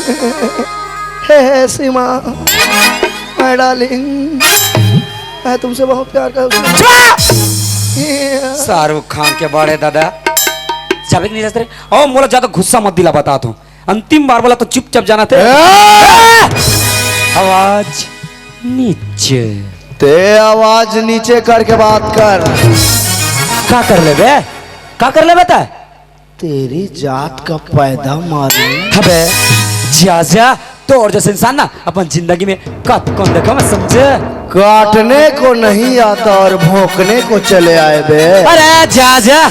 Hey Seema, my darling, मैं तुमसे बहुत प्यार करती हूँ। शाहरुख खान के बड़े दादा जावे नहीं जाते और मोला ज्यादा गुस्सा मत दिला, बता तो अंतिम बार बोला तो चुपचाप जाना थे। आवाज नीचे, ते आवाज नीचे करके बात कर। क्या कर ले बे, क्या कर ले बता? तेरी जात का पैदा मारू। अबे जा जा, तो और जैसे इंसान ना अपन जिंदगी में काट कौन देखा मैं समझे? काटने को नहीं आता और भौंकने को चले आए बे। अरे जा जा,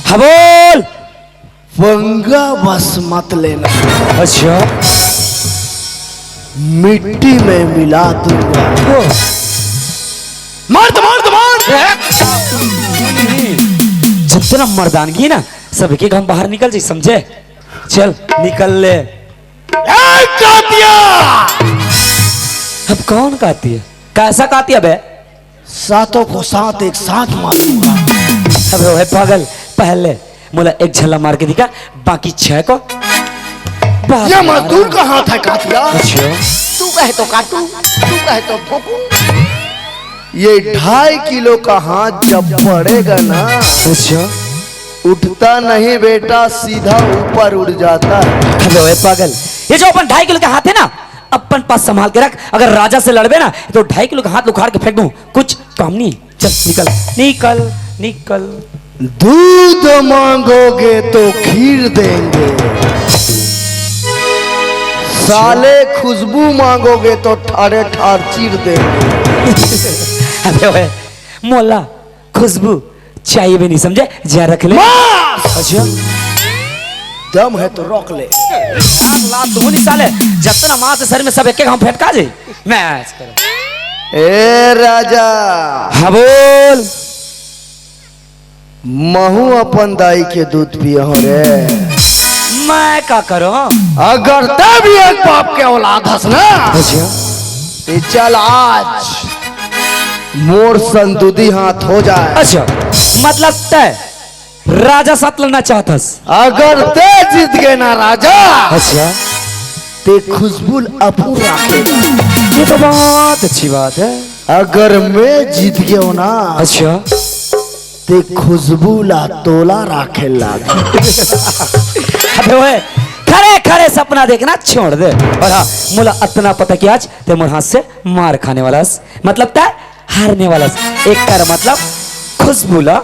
हाँ बोल। पंगा बस मत लेना। अच्छा, मिट्टी में मिला दूंगा। मार दो मार दो मार। जितना मर्दानगी ना सबके हम बाहर निकल जाए समझे? चल निकल ले। कातिया! अब कौन काती है? कैसा काती है बे? सातों को साथ एक साथ मारूंगा। अबे ओए पागल, पहले मोला एक झल्ला मार के दिखा, बाकी 6 को। ये मजदूर का हाथ है कातिया। अच्छा, तू कहे तो काटू, तू कहे तो ठोकू। ये 2.5 किलो का हाथ जब पड़ेगा ना, अच्छा, उठता नहीं बेटा, सीधा ऊपर उड़ जाता है। अबे ओए पागल, ये जो अपन 2.5 किलो का हाथ है ना, अपन पास संभाल के रख। अगर राजा से लड़बे ना तो 2.5 किलो का हाथ उखाड़ के फेंक दूं, कुछ काम नहीं। चल निकल निकल निकल। दूध मांगोगे तो खीर देंगे, साले खुशबू मांगोगे तो ठाड़े ठाड़ चीर देंगे। अबे ओए मोला खुशबू चाहिए भी नहीं समझे, जा रख ले। अच्छा, दम है तो रोक ले। लात धोनी साले, जितना मां से सर में सब एक एक हम फेंटका जाए। मैच कर। ए राजा, हाँ बोल। महू अपन दाई के दूध पिया हो रे। मैं क्या करूं? अगर तब भी एक बाप के औलाद हस ना, अच्छा, तो चल आज मोर संदूदी हाथ हो जाए। अच्छा, मतलब तय राजा साथ लड़ना चाहतस? अगर ते जीत गए ना राजा, अच्छा, ते खुशबू अपू रखेगा। ये तो बहुत अच्छी बात है। अगर मैं जीत गया ना, अच्छा, ते खुशबू ला तोला राखे लाग। अबे ओए खरे खरे सपना देखना छोड़ दे। और हाँ, मुला इतना पता कि आज ते मोर हाथ से मार खाने वाला, मतलब तय हारने वाला। एक कर मतलब खुशबू ला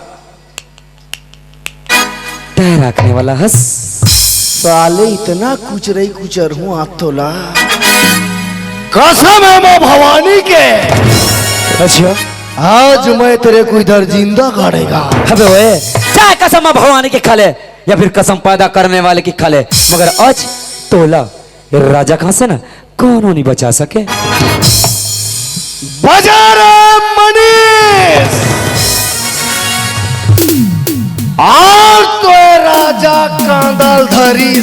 तय रखने वाला हस। साले इतना कुचरई कुचर हूँ आप तोला, कसम है मां भवानी के। अच्छा, आज मैं तेरे को इधर जिंदा गाड़ेगा। अबे ओए चाहे कसम मां भवानी की खा ले या फिर कसम पैदा करने वाले की खा ले, मगर आज तोला ये राजा कहां से ना कौन नहीं बचा सके। बाजार मनीष और तो राजा कांदल धरी।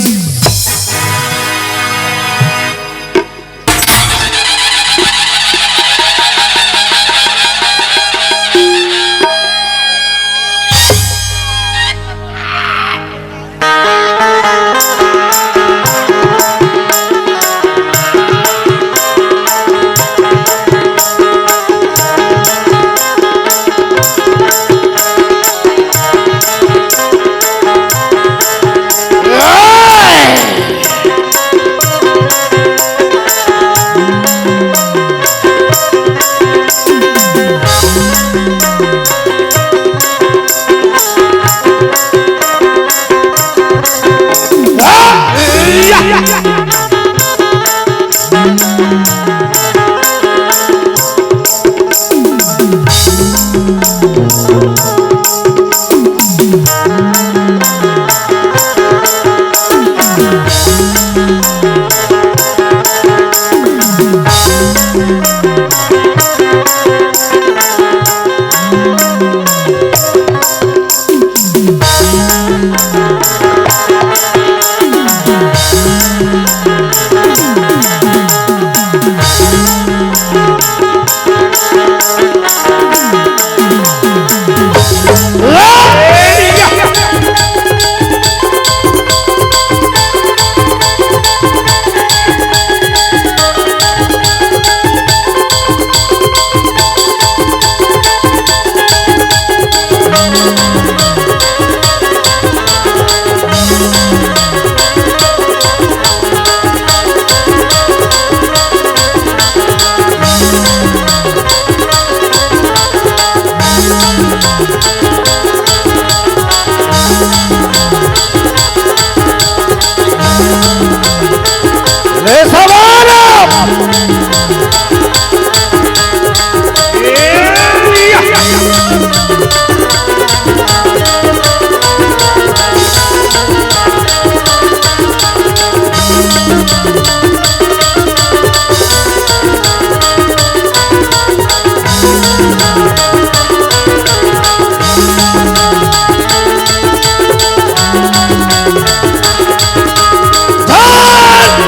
रे सवारा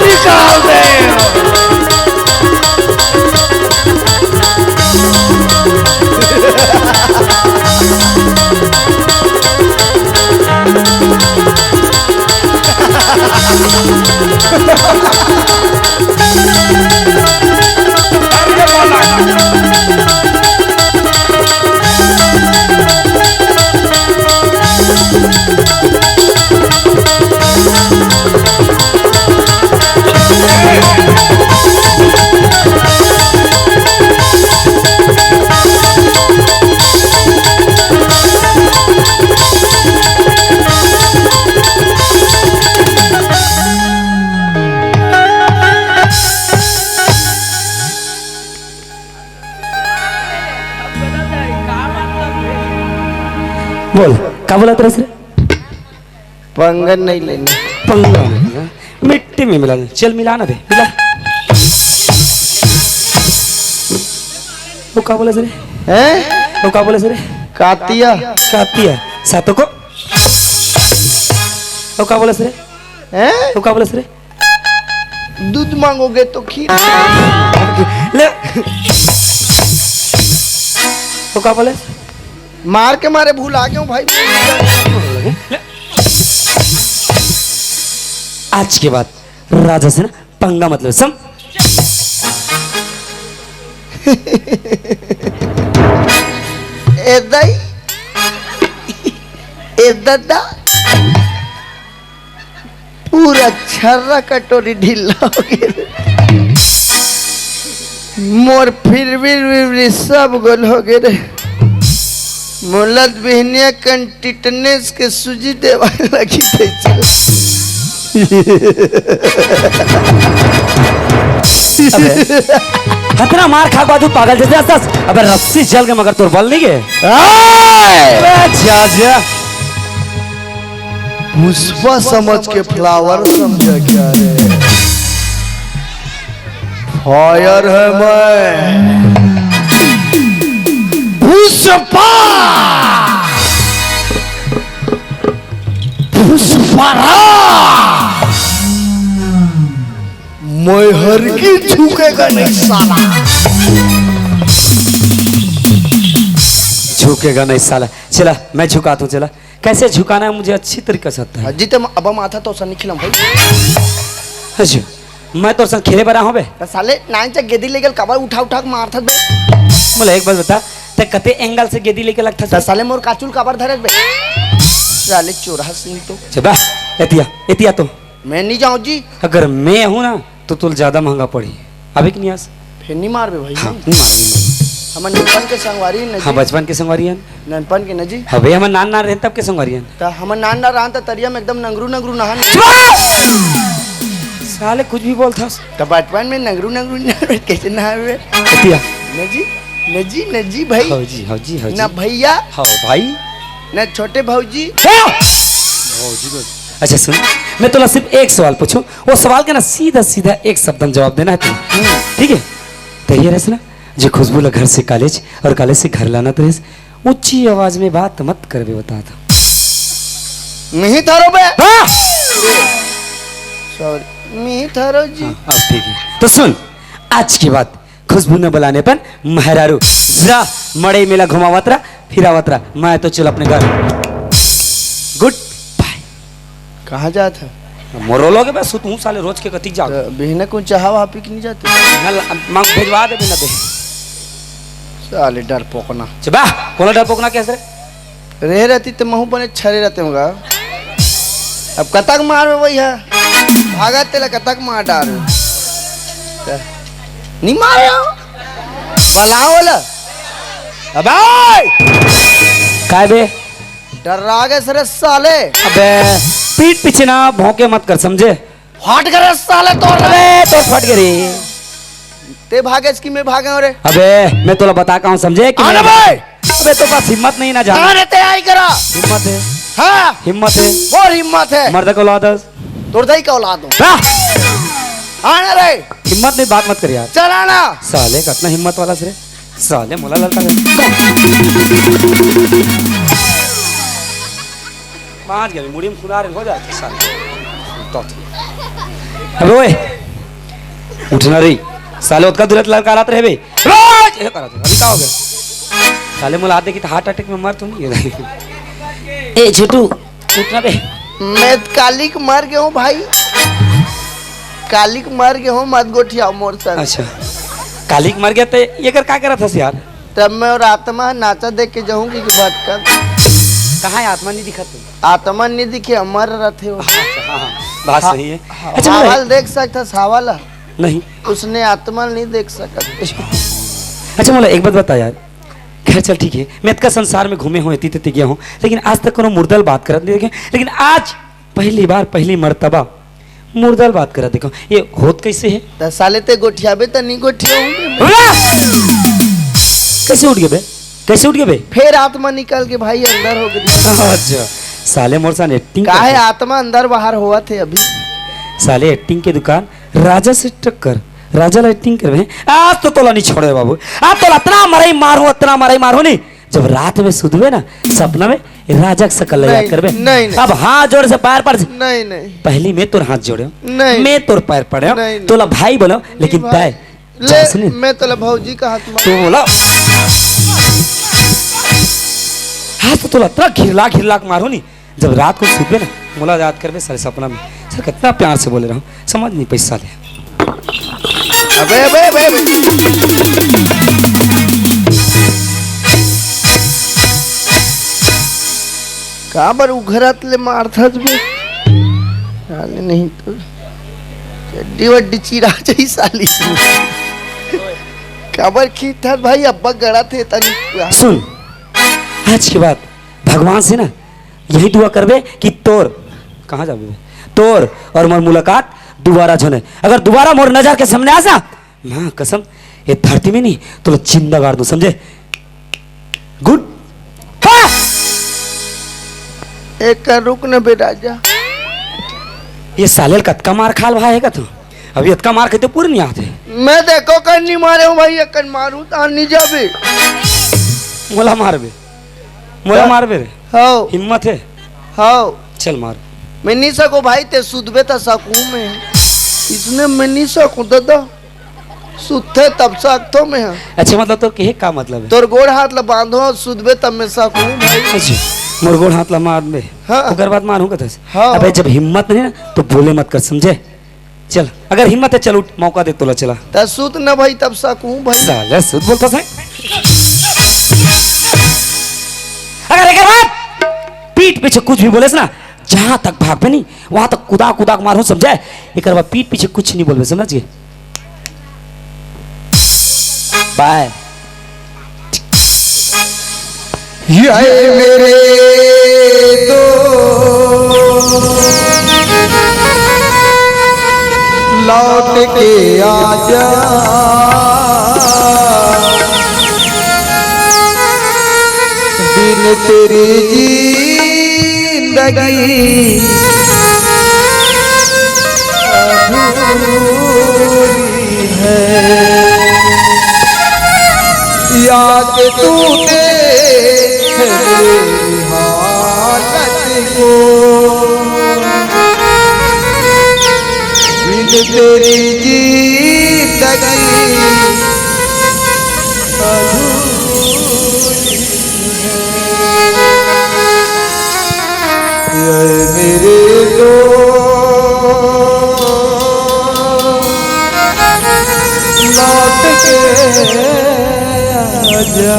निकाल दे। बोल का बोला तेरे से? पंगन नहीं लेने। पंगा मिट्टी में मिला, चल मिला ना दे, मिला। वो का बोला सर? हैं? वो का बोला सर? कातिया कातिया सातों को। वो का बोला सर? हैं? वो का बोला सर? दूध मांगोगे तो खीर ले। वो का बोले? मार के मारे भूल आ गया हूँ भाई। आज के बाद राजा से ना पंगा मतलब सम। एदाई एदादा पूरा छर्रा कटोरी ढीला हो गया। मोर फिर भी सब गोल हो गए रे। मुलत बिहनिया कंटिटनेस के सूजी देवा लगी थे। हतना मार खा तू पागल जैसे हंसस। अबे रस्सी जल के मगर तोर बल नहीं गए। जा जा पुष्पा समझ के फ्लावर समझा क्या रे। फायर है मैं पुष्पा पुष्पा मैं हर की झुकेगा नहीं साला। झुकेगा नहीं साला। चला मैं झुकाता हूँ। चला कैसे झुकाना है मुझे अच्छी तरीके से आता है। जीते अब माथा तो सन खिलाऊं भाई। अच्छा मैं तो संग खेले बरा हूँ बे। साले नाइन से गेदी लेकर कबर उठा उठा के मारता बे। बोले एक बात बता ते कते एंगल से गेदी लेके लगता था। साले मोर काचुल कबर धरत बे। साले चोरहा सिंह तो चबा एतिया एतिया तो मैं नहीं जाऊं जी। अगर मैं हूँ ना तो तुल ज्यादा महंगा पड़ी अभी कि नहीं आस। फिर नहीं मार बे भाई। हाँ नहीं मारेंगे। हम ननपन के संगवारी न हाँ बचपन के संगवारियन ननपन के न जी। हाँ भैया हम नान ना रहे तब के संगवारियन। तो हम नान ना रहन तो तरिया में एकदम नंगरू नंगरू नहान। साले कुछ भी बोलता तो बचपन में नंगरू नंगरू कैसे नहावे एतिया नजी नजी नजी भाई। हाँ जी हाँ जी हाँ जी ना भैया हाँ भाई ना छोटे भौजी। अच्छा सुन मैं तुला सिर्फ एक सवाल पूछूं। वो सवाल का ना सीधा सीधा एक शब्द में जवाब देना है तू। ठीक है तैयार है ना? जो खुशबू ला घर से कॉलेज और कॉलेज से घर लाना तो ऊंची आवाज में बात मत कर बे बता था। नहीं थारो बे। हाँ? सॉरी नहीं थारो जी। हाँ, अब ठीक है तो सुन आज के बाद खुशबू ने बुलाने पर महरारू जा मड़े मेला घुमावतरा फिरावतरा मैं तो चल अपने घर। Good bye. कहाँ जाता मोरोलोगे बस तू साले रोज के कती जाओ। बहने को चाहा वहाँ पे नहीं जाते। मांग भेजवा दे बिना दे साले डर पोकना। चबा कौन डर पोकना कैसे रह रहती तो महू बने छरे रहते होगा। अब कतक मार में वही है भागा तेला कतक मार डाल नहीं मारो बलाओ वाला अबे काय बे डरा गए सरे साले। अबे पीठ पीछे ना भौंके मत कर समझे। हट करे साले तो अबे तो फट गई। ते भागे इसकी मैं भागे रे। अबे मैं तोला बता का हूँ समझे कि अरे भाई अबे तो बस हिम्मत नहीं ना जान। अरे ते आई करा हिम्मत है हाँ हिम्मत है और हिम्मत है मर्द को औलाद तोड़ दई का औलाद हूँ आना रे हिम्मत नहीं बात मत कर यार। चलाना साले कितना हिम्मत वाला से साले मोला लड़का पांच गए मुड़ी में सुना रहे हो जाए साले तो अबे ओए उठना रही साले उसका दुलत लड़का रात रहे बे रोज ये करा अभी का हो गया साले मोला आते कि हार्ट अटैक में मर तो नहीं ए छोटू उठना बे। मैं कालिक मर गया हूँ भाई कालिक मर गया हूँ मत गोठिया मोर सर। अच्छा कालिक मर गया तो ये कर क्या करा था यार। तब मैं और आत्मा नाचा देख के जाऊंगी कि भटका कहाँ है आत्मा नहीं दिखा तुम। आत्मा नहीं दिखे अमर रहते हो। अच्छा हाँ बात सही है। अच्छा सावल देख सकता सावल नहीं उसने आत्मा नहीं देख सका। अच्छा मोला एक बात बता यार खैर चल ठीक है मैं इसका संसार में घूमे हुए इतनी गया हूँ लेकिन आज तक कोनो मुर्दल बात करा नहीं देखे लेकिन आज पहली बार पहली मर्तबा मुर्दल बात करा देखो ये होत कैसे है। तो साले ते गोठियाबे तो नहीं गोठिया कैसे उठ गए बे कैसे उठ गए बे। फिर आत्मा निकल के भाई अंदर हो गई। अच्छा साले मोर सान एक्टिंग का है आत्मा अंदर बाहर हुआ थे अभी। साले एक्टिंग की दुकान राजा से टक्कर राजा लाइटिंग कर रहे हैं आज तो तोला नहीं छोड़े बाबू आज तो इतना मराई मारो नहीं जब रात में सुधवे ना सपना में राजा की शकल लगा कर बे नहीं अब हाथ जोड़ से पैर पर नहीं नहीं पहली मैं तोर हाथ जोड़े नहीं मैं तोर पैर पड़े तोला भाई बनो लेकिन तय ले मैं तो भौजी का हाथ मार तो बोला हाँ तो तोला इतना घिरला मारो नहीं जब रात को सुधवे ना मुला याद कर बे सारे सपना में सर कितना प्यार से बोले रहा हूँ समझ नहीं पैसा ले। अबे अबे अबे कहाँ पर उघरत ले मारथस भी साले नहीं तो चड्डी वड्डी चिरा जाई साली काबर की था भाई अब्बा गड़ा थे तनी सुन आज के बाद भगवान से ना यही दुआ करबे कि तोर कहाँ जाबे तोर और मोर मुलाकात दोबारा झने अगर दोबारा मोर नजर के सामने आ जा मां कसम ये धरती में नहीं तो जिंदा गाड़ दूं समझे। गुड एक का रुक न बे राजा ये सालेल कतका मार खाल भाई है का तू अभी इतना मार खाते पूरे नहीं आते। मैं देखो कर नहीं मारे हूँ भाई एक मारू तो नहीं जाबे मोला मार बे रे हाओ हिम्मत है हाओ चल मार मैं नहीं सकूं भाई ते सुधबे तो सकूं मैं इसने मैं नहीं सकूं दादा सुधे तब सकतो मैं। अच्छा मतलब तो कहे का मतलब है तोर गोड़ हाथ ला बांधो सुधबे तब मैं सकूं भाई। अच्छा मोर गोड़ हाथ ला मार दे हाँ। ओकर बाद मारूं कते हाँ। अबे जब हिम्मत नहीं ना तो बोले मत कर समझे। चल अगर हिम्मत है चल उठ मौका दे तोला चला त सुत न भाई तब सकूं भाई साले सुध बोलता है। अगर एक बात पीठ पीछे कुछ भी बोले ना जहां तक भाग पे नहीं वहां तक कुदा मारू समझे। एक बार पीठ पीछे कुछ नहीं बोलबे समझ गए बाय। ये मेरे दो लौट के आजा बिन तेरी जिंदगी अधूरी है याद तूने मेरी हालत को बिन तेरी जिंदगी अधूरी है मेरे दो लौट के आजा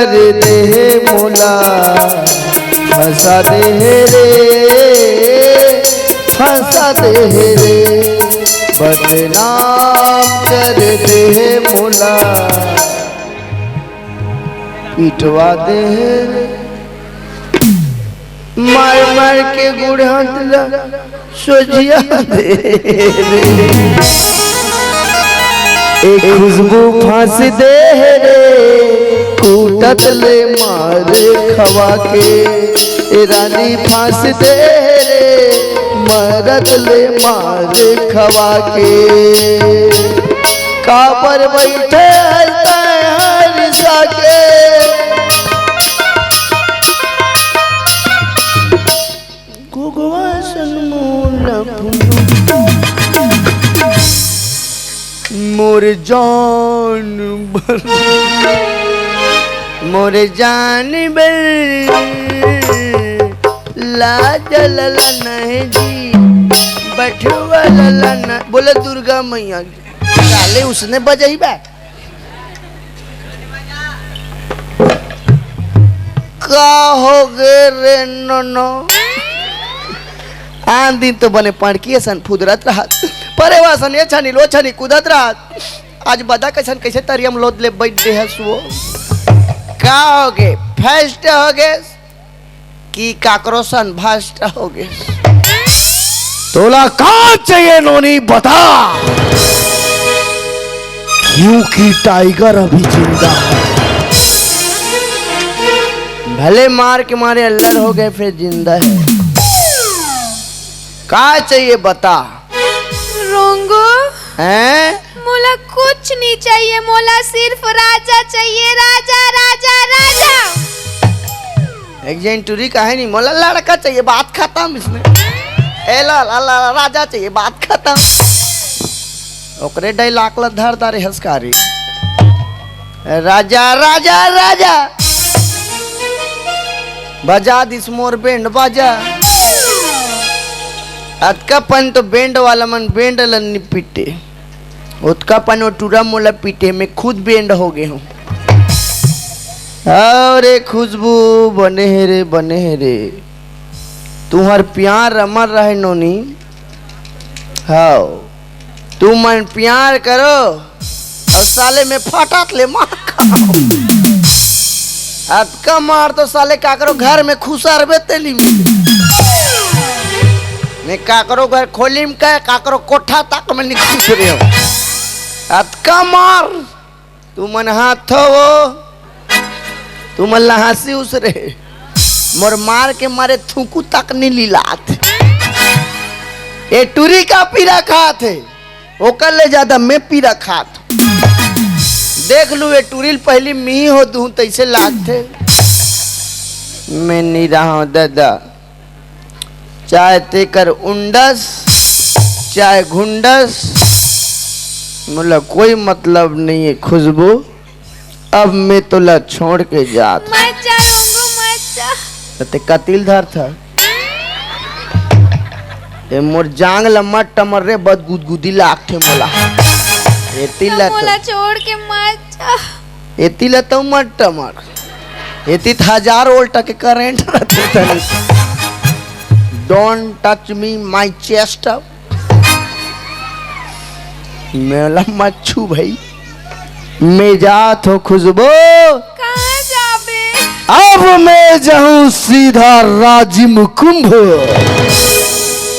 कर दे मोला फंसा दे रे फंसा दे रे बदनाम कर दे मोला पिटवा दे रे मार मार के गुड़ा दिला सोझिया दे रे एक खुशबू फांस दे रे कूटत ले मार खवा के ए रानी फांस दे रे मरद ले मार खवा के काबर बैठे हरिसा के गुगवा सनमूला मोर जान मोर जान लाज लला नहीं जी बठुआ लला न बोले दुर्गा मैया साले उसने बजाई बा का हो गे रे नो आन दिन तो बने पड़की सन फुदरत रहा परे वासन ये छनी लो छनी कूदत रहा आज बदा कैसन कैसे तरियम लोद ले बैठ दे है सुओ का हो गे फर्स्ट हो गे कि काकरोसन भास्ट हो गे तोला कहाँ चाहिए नोनी बता क्योंकि टाइगर अभी जिंदा है भले मार के मारे अल्लड़ हो गए फिर जिंदा है का चाहिए बता रोंगो हैं मोला कुछ नहीं चाहिए मोला सिर्फ राजा चाहिए राजा राजा राजा एक जेंटुरी का है नहीं मोला लड़का चाहिए बात खत्म इसमें एला ला ला राजा चाहिए बात खत्म ओकरे डायलॉग ला धर तारे हंसकारी राजा राजा राजा बजा दिस मोर बैंड बाजा अतकापन तो बैंड वाला मन बैंड लन्नी पीटे उत्कापन वो टूरा मोला पीटे मैं खुद बैंड हो गए हूँ अरे खुशबू बने है रे तुम्हार प्यार अमर रहे नोनी हाँ तू मन प्यार करो और साले में फटात ले मार खाओ अतका मार तो साले काकरो घर में खुशार बेतेली मैं काकरो घर खोली में कह काकरो कोठा तक में निकुछ रहे हो अतका मार तू मन हाथ वो तू मन लहासी उस रे मोर मार के मारे थूकू तक नहीं लीलात ये टूरी का पीरा खात है वो कर ले ज्यादा मैं पीरा खात देख लू ये टूरिल पहली मी हो दूं तैसे लाग थे मैं नहीं रहा हूं दादा चाहे तेकर उंडस चाहे घुंडस मतलब कोई मतलब नहीं है खुशबू अब मैं तोला छोड़ के जात मत जा रोंगो मत जा ते कतिल धर था ये मोर जांग लम्मा टमर रे बद गुदगुदी लाग थे मोला ये तिला मोला छोड़ के मत जा ये तिला तो मत टमर ये तित 1000 वोल्ट के करंट रहते तनी don't touch me my chest मेला मत छू भाई मैं जात हो खुशबू कहाँ जाबे अब मैं जाऊं सीधा राजिम कुंभ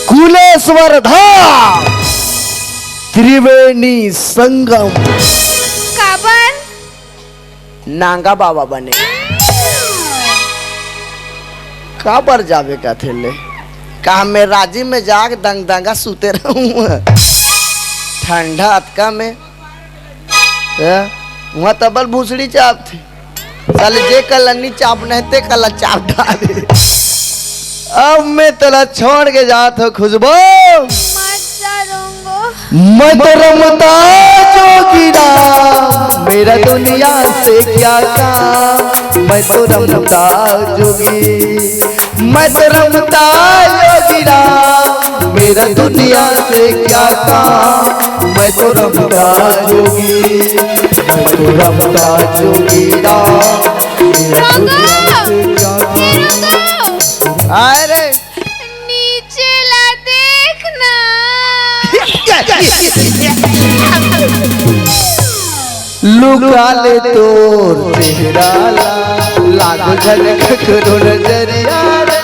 कुलेश्वर धाम त्रिवेणी संगम काबर नांगा बाबा बने काबर जावे का थे ले कहा मैं राजी में जाग दंग दंगा सूते रहूं ठंडा अतका में वहाँ तबल भूसड़ी चाप थी साले जे कलनी चाप नहते कला चाप डाले अब मैं तला छोड़ के जात हो खुशबू मत जा रोंगो मत रमता जोगिरा मेरा दुनिया से क्या काम मैं तो रमता जोगी मैं तो रमता जोगिरा मेरा दुनिया से क्या काम मैं तो रमता जोगी मैं तो रमता जोगिरा लुका ले तोर चेहरा लागो झलक करो नजरिया रे।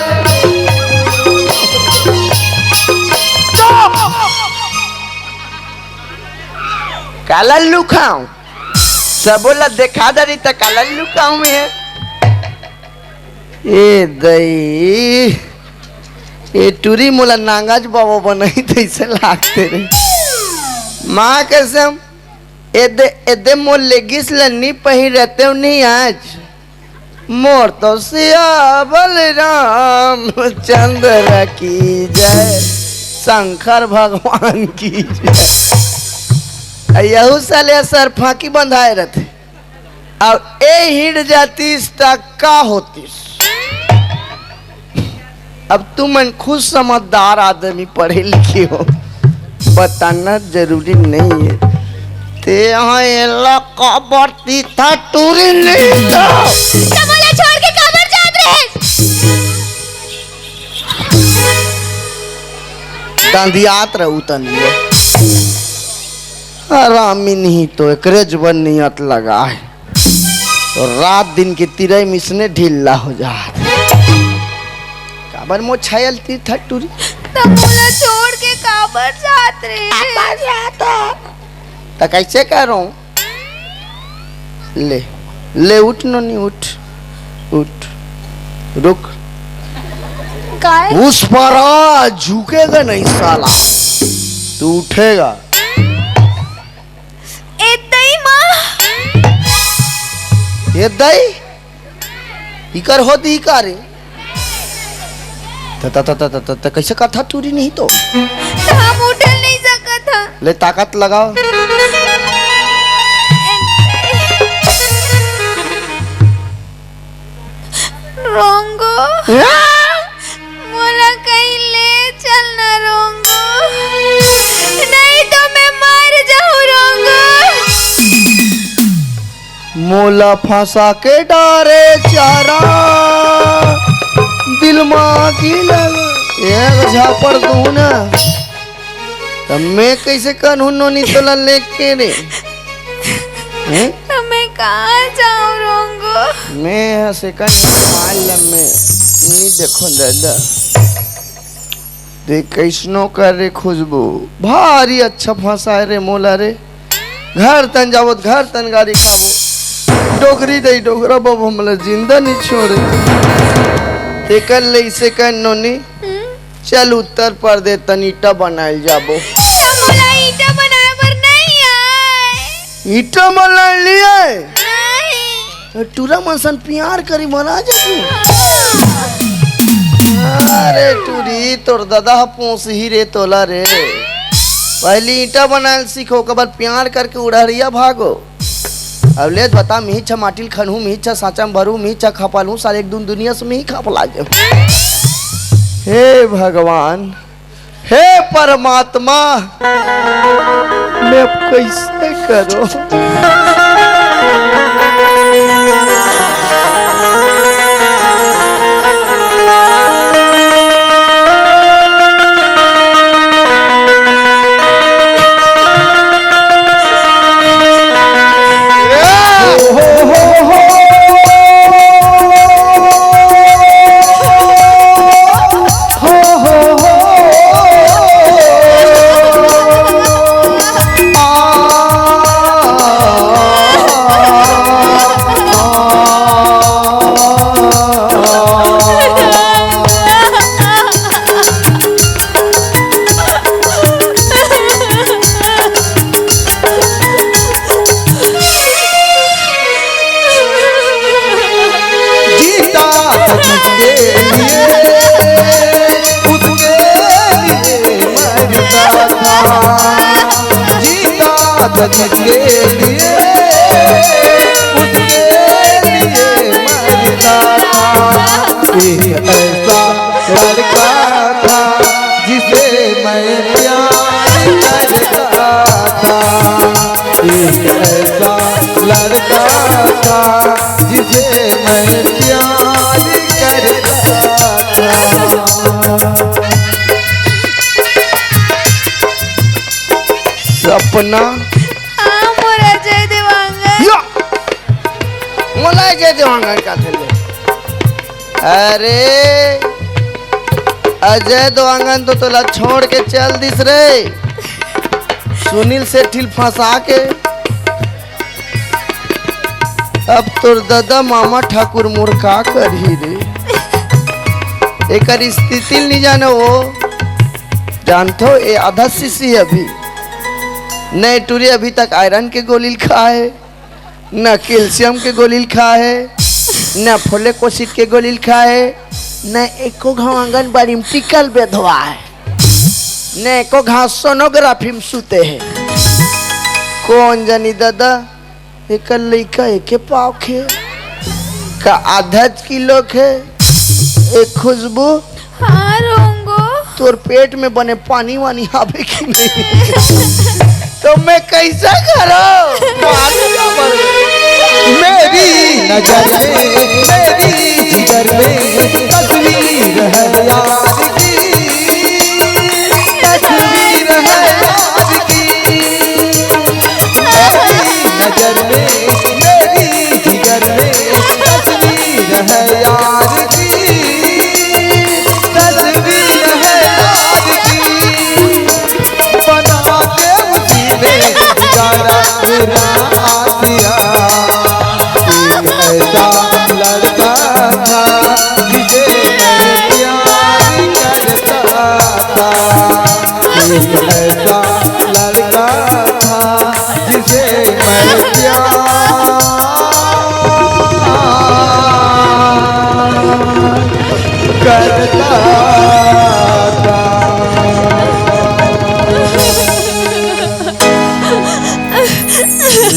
काला लुकाऊं सब बोला देखा दरी तो काला लुकाऊं मैं ए दई ये टूरी मोला नांगाज बाबा बनाई तैसे लागते रे माँ कसम एदे एदे मोर लेगिस लन्नी पही रहते हो नहीं आज मोर तो सिया बलराम चंद्र की जय शंकर भगवान की जय यहू साले सर फांकी बंधाए रहते अब ए हिट जाती का होतीस अब तुम मन खुद समझदार आदमी पढ़े लिखे हो बताना जरूरी नहीं है ते यहाँ एला कबरती था टूरी नहीं था तमोला छोड़ के कबर जात रहे दांदियात रहू तनिए आरामी नहीं तो एकरे जवन नियत लगा है तो रात दिन के तिरई मिसने ढीला हो जात काबर मो छायल ती था टूरी तमोला छोड़ के कबर जात रहे तो कैसे करो ले ले उठ नो नहीं उठ उठ रुक काय उस पर झुकेगा नहीं साला तू उठेगा एतई माँ ये दई इकर होती इकारे त कैसे कथा टूरी नहीं तो हम उठल नहीं सकत था ले ताकत लगाओ रोंगो मोला कहीं ले चलना रोंगो नहीं तो मैं मर जाऊं रोंगो मोला फंसा के डारे चारा दिल माँ की लगा एक झापड़ दूं ना तब मैं कैसे कानून नोनी तोला लेके रे तो मैं कहाँ जाऊं रोंगो मैं सेकंड माल में नहीं देखो दादा देख कैसनो कर रे खुशबू भारी अच्छा फंसा है रे मोला रे घर तन जावो घर तन गाड़ी खाबो डोगरी दे डोगरा बाबू हमला जिंदा नहीं छोड़े तेकर ले इसे कह नोनी चल उत्तर प्रदेश तनीटा बनाइल जाबो मोला ईटा बनाए पर नहीं आए ईटा बना लिए नहीं टूरा मनसन प्यार करी मरा जाबो अरे टूरी तोर दादा पोस ही रे तोला रे पहली ईटा बनाए सीखो के बाद प्यार करके उड़हरिया भागो अब ले बता मिही छा माटिल खनहू मिही छा साचा में भरू मिही छा खपालू सारे एक दून दुनिया से मिही खपला जा हे भगवान हे परमात्मा मैं अब कैसे करो देवांगन का थे ले। अरे अजय देवांगन तो तोला छोड़ के चल दिस रे, सुनील सेठिल फंसा के। अब तोर दादा मामा ठाकुर मोर का करही रे, एक स्थिति नहीं जाने वो जानतो ये आधा सीसी अभी न टूरी अभी तक आयरन के गोली खाए, न कैल्शियम के गोली खाए, न फोले कोशिक के गोली खाए, न एको घाव आंगनबाड़ी में टिकल बेधवा है, न एको घाव सोनोग्राफी में सुते है। कौन जानी दादा एक लड़का एक पाव खे का आधा किलो खे। एक खुशबू हाँ रोंगो, तोर पेट में बने पानी वानी आवे की नहीं तो मैं कैसा करो? मेरी नजर में मेरी जिगर में तस्वीर है याद की, तस्वीर है याद की। मेरी नजर में मेरी जिगर में तस्वीर है याद की, तस्वीर है याद की। बना के उसी ने गुजारा उड़ा दिया। एक ऐसा लड़का था जिसे मैं प्यार करता था, एक ऐसा लड़का था जिसे मैं प्यार करता था।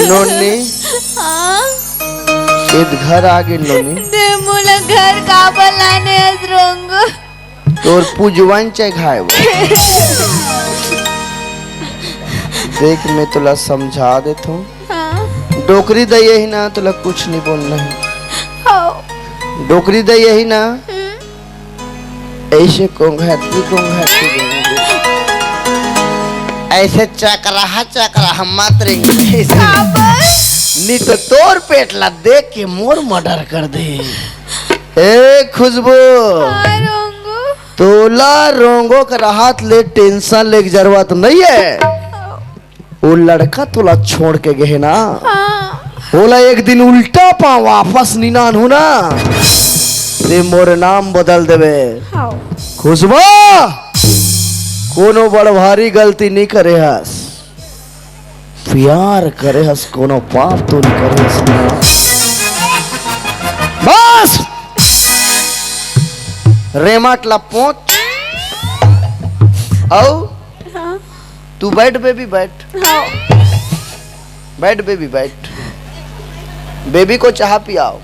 नोनी हाँ ईद घर आ गई नोनी, ते मुला घर का बनाने आज रोंगो। तोर पूजवन चे खाए वो। देख मैं तुला समझा देता हूँ, हाँ डोकरी दे यही ना तुला कुछ नहीं बोलना है। हाँ डोकरी दे यही ना ऐसे कोंघाटी ऐसे चकराहा मात्र नहीं तो तोर पेट ला देख के मोर मर्डर कर दे। ए खुशबू हाँ रोंगो, तोला रोंगो का राहत ले टेंशन ले जरूरत नहीं है। वो लड़का तोला छोड़ के गए ना, हाँ बोला एक दिन उल्टा पा वापस निनान हो ना ते मोर नाम बदल देवे। हाँ खुशबू कोनो बड़ भारी गलती नहीं करे हस, प्यार करे हस, कोनो पाप तो नहीं करे हस ना। बस रेमाट ला पहुंच आओ। हाँ तू बैठ बेबी बैठ, हाँ बैठ बेबी बैठ, बेबी को चाह पियाओ।